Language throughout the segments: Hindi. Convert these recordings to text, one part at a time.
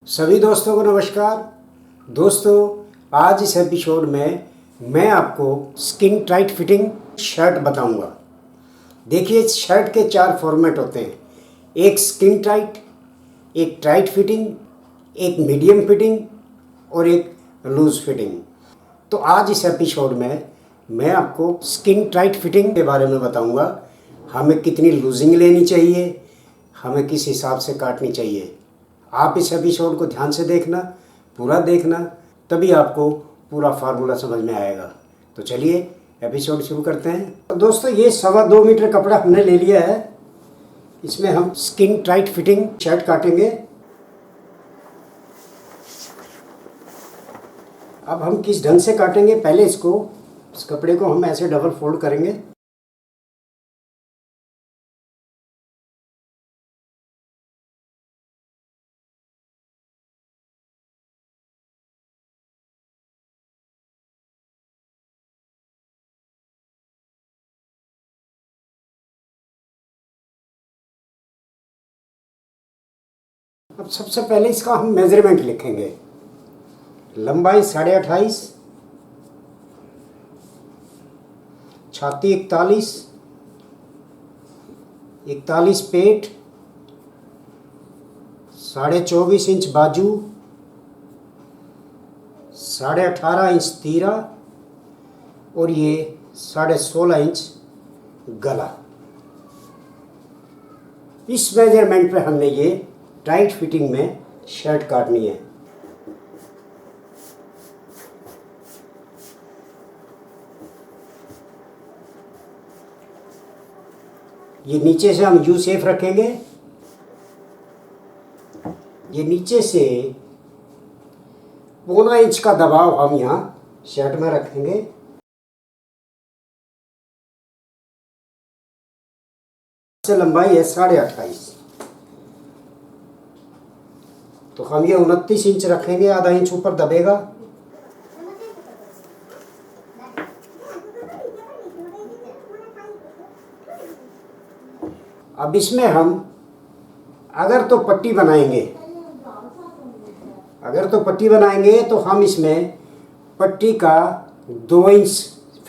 सभी दोस्तों को नमस्कार। दोस्तों, आज इस एपिसोड में मैं आपको स्किन टाइट फिटिंग शर्ट बताऊंगा। देखिए, इस शर्ट के 4 फॉर्मेट होते हैं। एक स्किन टाइट, एक टाइट फिटिंग, एक मीडियम फिटिंग और एक लूज फिटिंग। तो आज इस एपिसोड में मैं आपको स्किन टाइट फिटिंग के बारे में बताऊंगा। हमें कितनी लूजिंग लेनी चाहिए, हमें किस हिसाब से काटनी चाहिए। आप इस एपिसोड को ध्यान से देखना, पूरा देखना, तभी आपको पूरा फार्मूला समझ में आएगा। तो चलिए एपिसोड शुरू करते हैं। तो दोस्तों, ये 2.25 मीटर कपड़ा हमने ले लिया है। इसमें हम स्किन टाइट फिटिंग शर्ट काटेंगे। अब हम किस ढंग से काटेंगे, पहले इस कपड़े को हम ऐसे डबल फोल्ड करेंगे। अब सबसे पहले इसका हम मेजरमेंट लिखेंगे। लंबाई 28.5, छाती 41 पेट, 24.5 इंच बाजू, 18.5 इंच तीरा और ये 16.5 इंच गला। इस मेजरमेंट पे हमने ये टाइट फिटिंग में शर्ट काटनी है। ये नीचे से हम यू शेप रखेंगे। ये नीचे से 1.25 इंच का दबाव हम यहाँ शर्ट में रखेंगे। से लंबाई है 28.5, तो हम ये 29 इंच रखेंगे। आधा इंच ऊपर दबेगा। अब इसमें हम अगर तो पट्टी बनाएंगे तो हम इसमें पट्टी का 2 इंच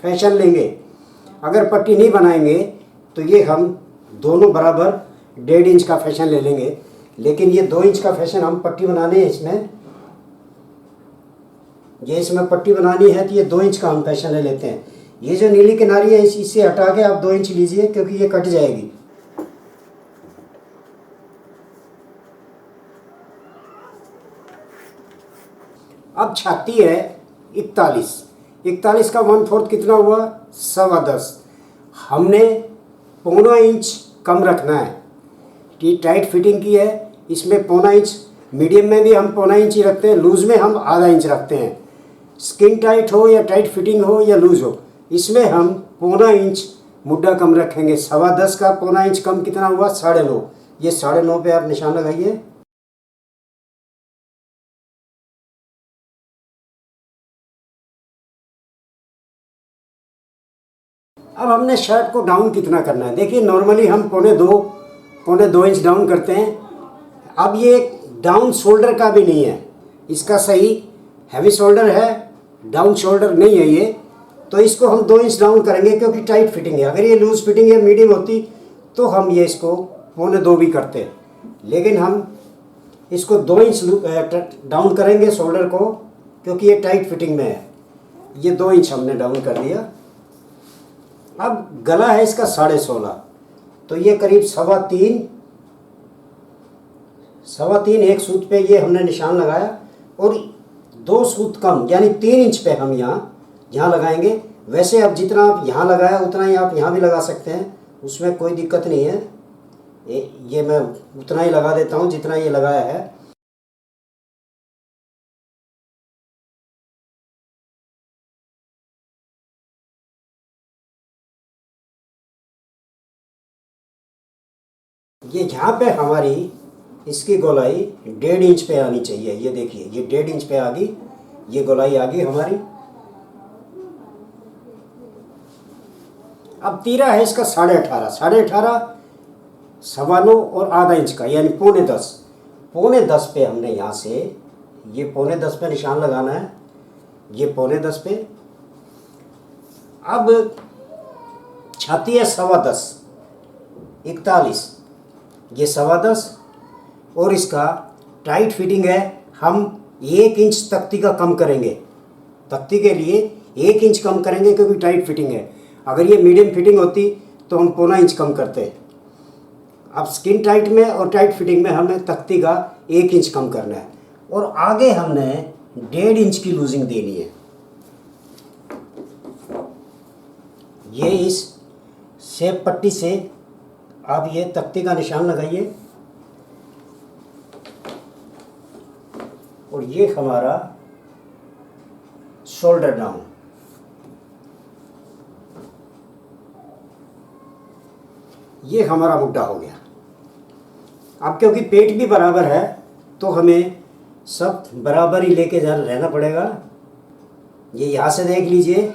फैशन लेंगे। अगर पट्टी नहीं बनाएंगे तो ये हम दोनों बराबर 1.5 इंच का फैशन ले लेंगे। लेकिन ये 2 इंच का फैशन हम पट्टी बनाने हैं इसमें पट्टी बनानी है, तो ये 2 इंच का हम फैशन ले लेते हैं। ये जो नीली किनारी है इसे हटा के आप 2 इंच लीजिए, क्योंकि ये कट जाएगी। अब छाती है 41 का 1/4 कितना हुआ, 10.25। हमने 0.25 इंच कम रखना है। ये टाइट फिटिंग की है, इसमें 0.25 इंच, मीडियम में भी हम 0.25 इंच ही रखते हैं, लूज में हम आधा इंच रखते हैं। स्किन टाइट हो या टाइट फिटिंग हो या लूज हो, इसमें हम 0.25 इंच मुड्ढा कम रखेंगे। 10.25 का 0.25 इंच कम कितना हुआ, 9.5। ये 9.5 पे आप निशान लगाइए। अब हमने शर्ट को डाउन कितना करना है। देखिए, नॉर्मली हम 2.25 इंच डाउन करते हैं। अब ये डाउन शोल्डर का भी नहीं है, इसका सही हैवी शोल्डर है, डाउन शोल्डर नहीं है ये। तो इसको हम 2 इंच डाउन करेंगे, क्योंकि टाइट फिटिंग है। अगर ये लूज फिटिंग या मीडियम होती तो हम ये इसको 2.25 भी करते, लेकिन हम इसको 2 इंच डाउन करेंगे शोल्डर को, क्योंकि ये टाइट फिटिंग में है। ये 2 इंच हमने डाउन कर दिया। अब गला है इसका 16.5, तो ये करीब 3.25 एक सूत पे ये हमने निशान लगाया, और 2 सूत कम यानी 3 इंच पे हम यहाँ लगाएंगे। वैसे अब जितना आप यहाँ लगाया उतना ही आप यहाँ भी लगा सकते हैं, उसमें कोई दिक्कत नहीं है। ये मैं उतना ही लगा देता हूँ जितना ये लगाया है। ये यहाँ पे हमारी इसकी गोलाई 1.5 इंच पे आनी चाहिए। ये देखिए, ये 1.5 इंच पे आ गई, ये गोलाई आ गई हमारी। अब तीरा है इसका 18.5, 9.5 और आधा इंच का यानी 9.10। 10:15 पे हमने यहाँ से ये 10:15 पे निशान लगाना है, ये 10:15 पे। अब छाती है 10:15, 41, ये 10:15 और इसका टाइट फिटिंग है। हम 1 इंच तख्ती का कम करेंगे, तख्ती के लिए 1 इंच कम करेंगे क्योंकि टाइट फिटिंग है। अगर ये मीडियम फिटिंग होती तो हम 0.25 इंच कम करते। अब स्किन टाइट में और टाइट फिटिंग में हमें तख्ती का 1 इंच कम करना है और आगे हमने 1.5 इंच की लूजिंग देनी है। ये इस शेप पट्टी से आप ये तख्ती का निशान लगाइए और ये हमारा शोल्डर डाउन। ये हमारा मुड्ढा हो गया। अब क्योंकि पेट भी बराबर है तो हमें सब बराबर ही लेके रहना पड़ेगा। ये यहाँ से देख लीजिए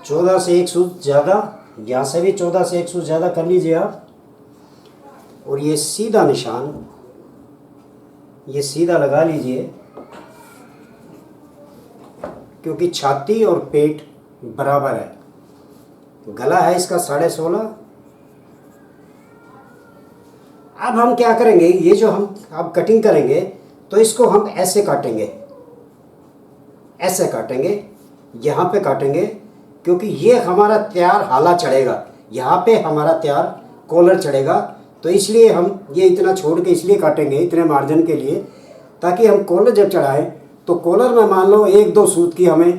14 से 1 सूज ज़्यादा, यहाँ से भी 14 से 1 सूज ज़्यादा कर लीजिए आप। और ये सीधा निशान ये सीधा लगा लीजिए क्योंकि छाती और पेट बराबर है। गला है इसका 16.5। अब हम क्या करेंगे, ये जो हम अब कटिंग करेंगे तो इसको हम ऐसे काटेंगे, ऐसे काटेंगे, यहाँ पे काटेंगे क्योंकि ये हमारा तैयार हाला चढ़ेगा, यहाँ पे हमारा तैयार कॉलर चढ़ेगा। तो इसलिए हम ये इतना छोड़ के इसलिए काटेंगे, इतने मार्जिन के लिए, ताकि हम कॉलर जब चढ़ाएं तो कॉलर में मान लो 1-2 सूत की हमें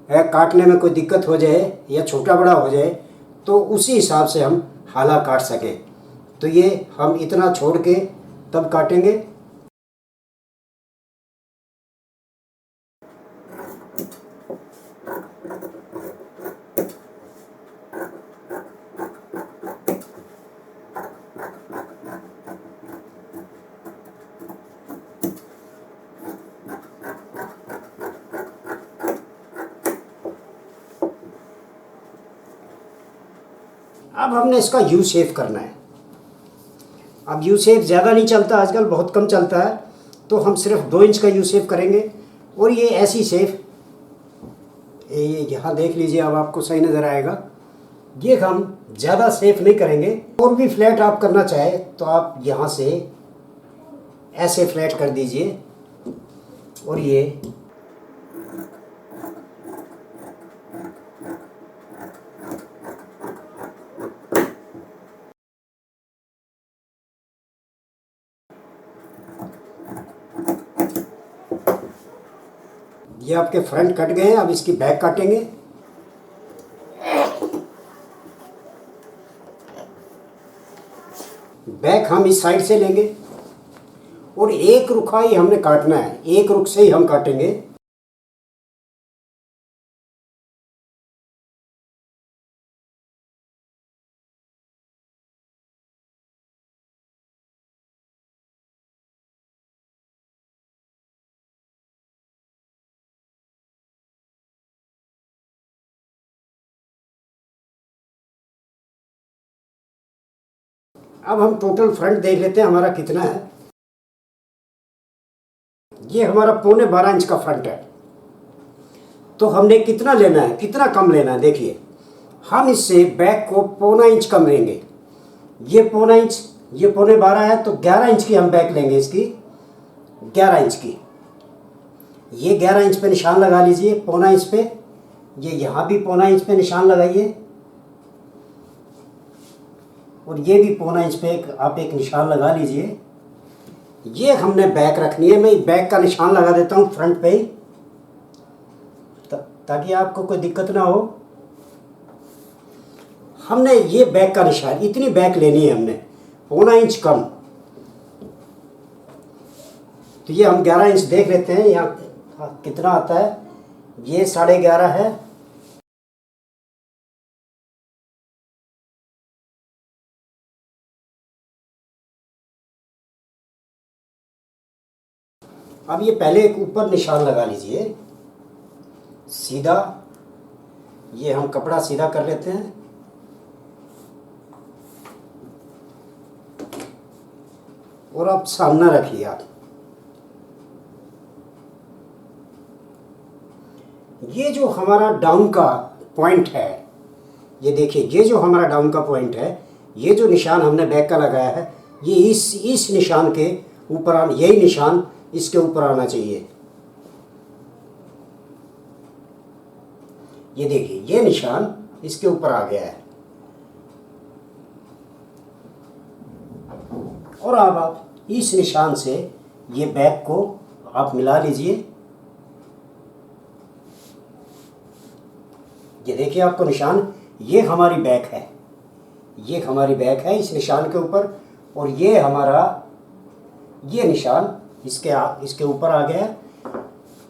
काटने में कोई दिक्कत हो जाए या छोटा बड़ा हो जाए तो उसी हिसाब से हम हाला काट सकें। तो ये हम इतना छोड़ के तब काटेंगे। अब हमने इसका यू शेप करना है। अब यू शेप ज़्यादा नहीं चलता आजकल, बहुत कम चलता है, तो हम सिर्फ 2 इंच का यू शेप करेंगे। और ये ऐसी शेप, ये यहाँ देख लीजिए, अब आपको सही नज़र आएगा। ये हम ज़्यादा शेप नहीं करेंगे। और भी फ्लैट आप करना चाहे तो आप यहाँ से ऐसे फ्लैट कर दीजिए और ये आपके फ्रंट कट गए हैं। अब इसकी बैक काटेंगे। बैक हम इस साइड से लेंगे और एक रुखा ही हमने काटना है, एक रुख से ही हम काटेंगे। अब हम टोटल फ्रंट देख लेते हैं हमारा कितना है। ये हमारा 12.25 इंच का फ्रंट है। तो हमने कितना लेना है, कितना कम लेना है, देखिए हम इससे बैक को 0.25 इंच कम लेंगे। ये 0.25 इंच, ये 12.25 है तो 11 इंच की हम बैक लेंगे, इसकी 11 इंच की। ये 11 इंच पे निशान लगा लीजिए, 0.25 इंच पे। ये यहाँ भी 0.25 इंच पे निशान लगाइए और ये भी 0.25 इंच पे आप एक निशान लगा लीजिए। ये हमने बैक रखनी है। मैं बैक का निशान लगा देता हूँ फ्रंट पे ही, ताकि आपको कोई दिक्कत ना हो। हमने ये बैक का निशान, इतनी बैक लेनी है हमने, 0.25 इंच कम। तो ये हम 11 इंच देख लेते हैं यहाँ कितना आता है। ये 11.5 है। अब ये पहले एक ऊपर निशान लगा लीजिए सीधा। ये हम कपड़ा सीधा कर लेते हैं और आप सामने रखिए। आप ये जो हमारा डाउन का पॉइंट है, ये देखिए, ये जो हमारा डाउन का पॉइंट है, ये जो निशान हमने बैक का लगाया है, ये इस निशान के ऊपर यही निशान इसके ऊपर आना चाहिए। ये देखिए, ये निशान इसके ऊपर आ गया है। और अब आप इस निशान से ये बैक को आप मिला लीजिए। ये देखिए आपको निशान, ये हमारी बैक है, ये हमारी बैक है इस निशान के ऊपर, और ये हमारा ये निशान इसके ऊपर आ गया है।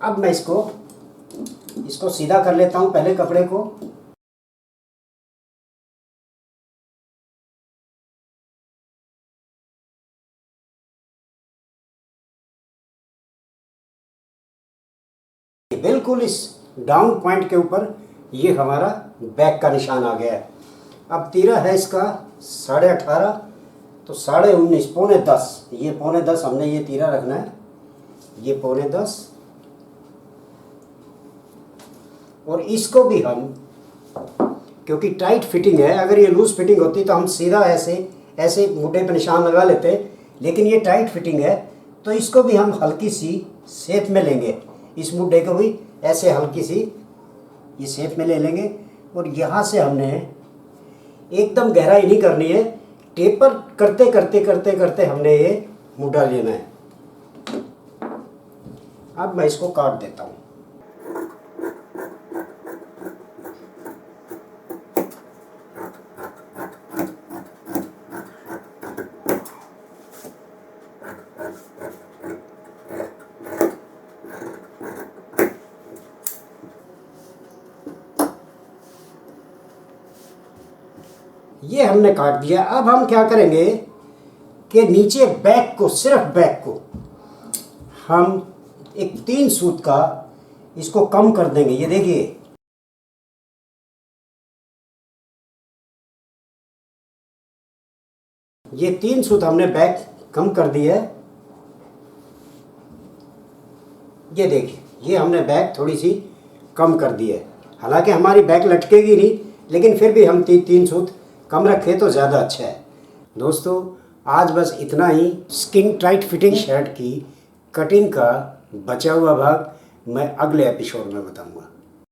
अब मैं इसको सीधा कर लेता हूँ पहले कपड़े को। बिल्कुल इस डाउन पॉइंट के ऊपर ये हमारा बैक का निशान आ गया है। अब तीरा है इसका 18.5, तो 19.5, पौने 10, ये पौने 10 हमने ये तीरा रखना है, ये पौने 10। और इसको भी हम, क्योंकि टाइट फिटिंग है, अगर ये लूज फिटिंग होती तो हम सीधा ऐसे मुड्ढे पे निशान लगा लेते, लेकिन ये टाइट फिटिंग है तो इसको भी हम हल्की सी शेप में लेंगे। इस मुड्ढे को भी ऐसे हल्की सी ये शेप में ले लेंगे, और यहाँ से हमने एकदम गहराई नहीं करनी है, टेपर करते करते करते करते हमने ये मुड्ढा लेना है। अब मैं इसको काट देता हूँ। ये हमने काट दिया। अब हम क्या करेंगे कि नीचे बैक को, सिर्फ बैक को हम एक 3 सूत का इसको कम कर देंगे। ये देखिए, ये 3 सूत हमने बैक कम कर दिया है। ये देखिए, ये हमने बैक थोड़ी सी कम कर दी है। हालांकि हमारी बैक लटकेगी नहीं, लेकिन फिर भी हम 3 सूत कम रखें तो ज़्यादा अच्छा है। दोस्तों, आज बस इतना ही। स्किन टाइट फिटिंग शर्ट की कटिंग का बचा हुआ भाग मैं अगले एपिसोड में बताऊंगा।